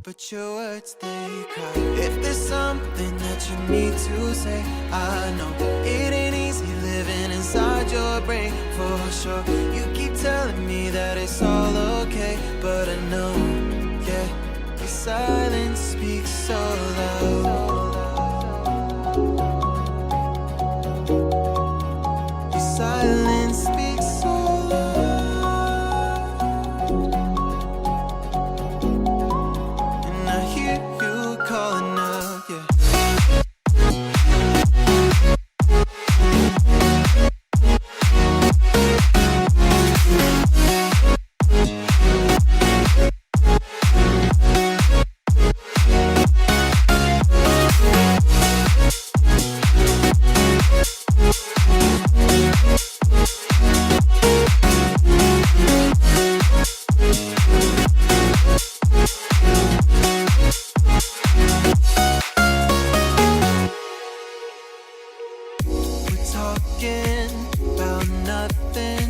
but your words they cry. If there's something that you need to say, I know it ain't easy living inside your brain for sure. You keep telling me that it's all okay, but I know, yeah, your silence speaks so loud. Your silence speaks so loud, and I hear you calling out, yeah. We're talking about nothing,